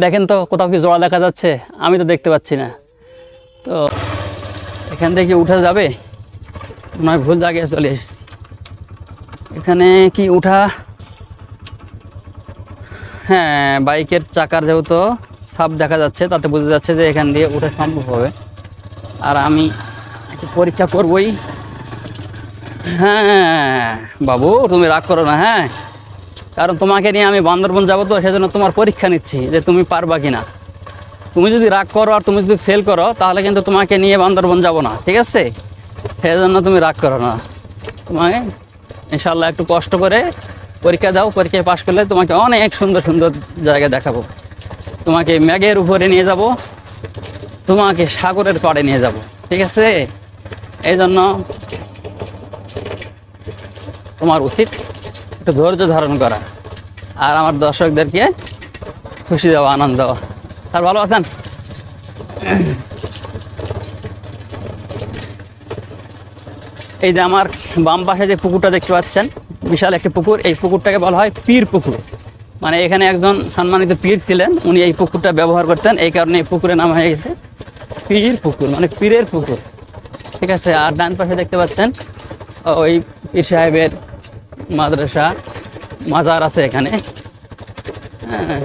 দেখেন তো কোথাও কি জোড়া দেখা যাচ্ছে? আমি তো দেখতে পাচ্ছি না। তো এখান থেকে উঠা যাবে? মনে হয় ভুল জায়গায় চলে এসেছি। এখানে কি উঠা? হ্যাঁ, বাইকের চাকার যেহেতু ছাপ দেখা যাচ্ছে তাতে বোঝা যাচ্ছে যে এখান দিয়ে উঠা সম্ভব হবে। আর আমি একটু পরীক্ষা করবই। হ্যাঁ বাবু, তুমি রাগ করো না। হ্যাঁ, কারণ তোমাকে নিয়ে আমি বান্দরবন যাবো, তো সেজন্য তোমার পরীক্ষা নিচ্ছি যে তুমি পারবা কিনা। তুমি যদি রাগ করো আর তুমি যদি ফেল করো তাহলে কিন্তু তোমাকে নিয়ে বান্দরবন যাব না, ঠিক আছে? সেজন্য তুমি রাগ করো না। তোমাকে ইনশাল্লাহ একটু কষ্ট করে পরীক্ষা দাও, পরীক্ষায় পাশ করলে তোমাকে অনেক সুন্দর সুন্দর জায়গা দেখাবো। তোমাকে মেঘের উপরে নিয়ে যাব, তোমাকে সাগরের পাড়ে নিয়ে যাব, ঠিক আছে? এই জন্য তোমার উচিত একটু ধৈর্য ধারণ করা আর আমার দর্শকদেরকে খুশি দেওয়া, আনন্দ দেওয়া। স্যার ভালো আছেন? এই যে আমার বাম পাশে যে পুকুরটা দেখতে পাচ্ছেন, বিশাল একটি পুকুর। এই পুকুরটাকে বলা হয় পীর পুকুর। মানে এখানে একজন সম্মানিত পীর ছিলেন, উনি এই পুকুরটা ব্যবহার করতেন, এই কারণে এই পুকুরের নাম হয়ে গেছে পীর পুকুর, মানে পীরের পুকুর, ঠিক আছে? আর ডান পাশে দেখতে পাচ্ছেন ওই পীর সাহেবের মাদ্রাসা, মাজার আছে এখানে। হ্যাঁ,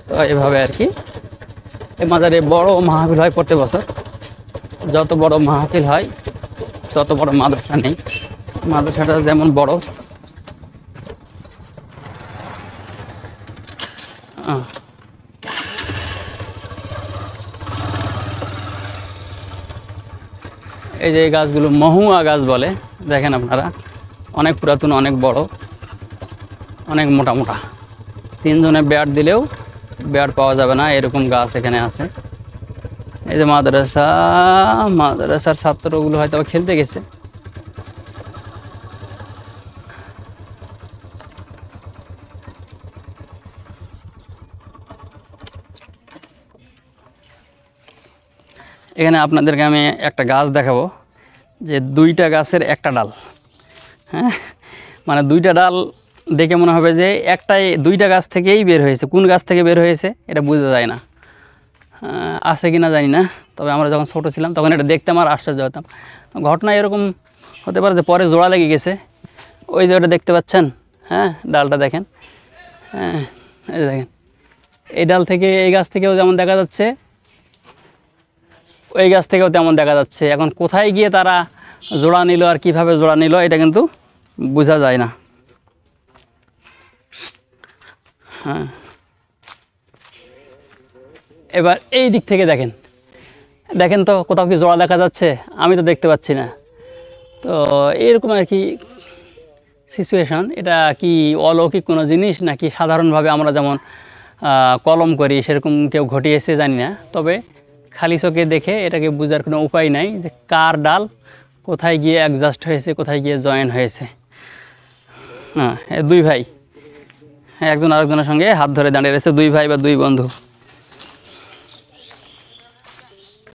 তো এইভাবে আর কি এই মাজারে বড় মাহফিল হয় প্রত্যেক বছর। যত বড় মাহফিল হয় তত বড় মাদ্রাসা নেই। মাদ্রাসাটা যেমন বড়, এই যে গাছগুলো মহুয়া গাছ বলে, দেখেন আপনারা, অনেক পুরাতন, অনেক বড়, অনেক মোটা মোটা। তিনজনে ব্যাট দিলেও ব্যাট পাওয়া যাবে না এরকম গাছ এখানে আছে। এই যে মাদ্রাসা, মাদ্রাসার ছাত্রগুলো হয়তো খেলতে গেছে। এখানে আপনাদেরকে আমি একটা গাছ দেখাবো, যে দুইটা গাছের একটা ডাল। হ্যাঁ, মানে দুইটা ডাল দেখে মনে হবে যে একটাই, দুইটা গাছ থেকেই বের হয়েছে। কোন গাছ থেকে বের হয়েছে এটা বোঝা যায় না, আছে কি না জানি না। তবে আমরা যখন ছোটো ছিলাম তখন এটা দেখতাম আর আশ্চর্য হতাম। ঘটনা এরকম হতে পারে যে পরে জোড়া লেগে গেছে। ওই যে ওটা দেখতে পাচ্ছেন, হ্যাঁ ডালটা দেখেন। হ্যাঁ, এই যে দেখেন, এই ডাল থেকে এই গাছ থেকেও যেমন দেখা যাচ্ছে, ওই গাছ থেকেও তেমন দেখা যাচ্ছে। এখন কোথায় গিয়ে তারা জোড়া নিল আর কিভাবে জোড়া নিল এটা কিন্তু বোঝা যায় না। হ্যাঁ, এবার এই দিক থেকে দেখেন, দেখেন তো কোথাও কি জোড়া দেখা যাচ্ছে? আমি তো দেখতে পাচ্ছি না। তো এরকম আর কি সিচুয়েশন। এটা কি অলৌকিক কোনো জিনিস নাকি সাধারণভাবে আমরা যেমন কলম করি সেরকম কেউ ঘটিয়েছে জানি না। তবে খালি চোখে দেখে এটাকে বোঝার কোনো উপায় নাই যে কার ডাল কোথায় গিয়ে অ্যাডজাস্ট হয়েছে, কোথায় গিয়ে জয়েন হয়েছে। হ্যাঁ, দুই ভাই, একজন আরেকজনের সঙ্গে হাত ধরে দাঁড়িয়ে রয়েছে, দুই ভাই বা দুই বন্ধু।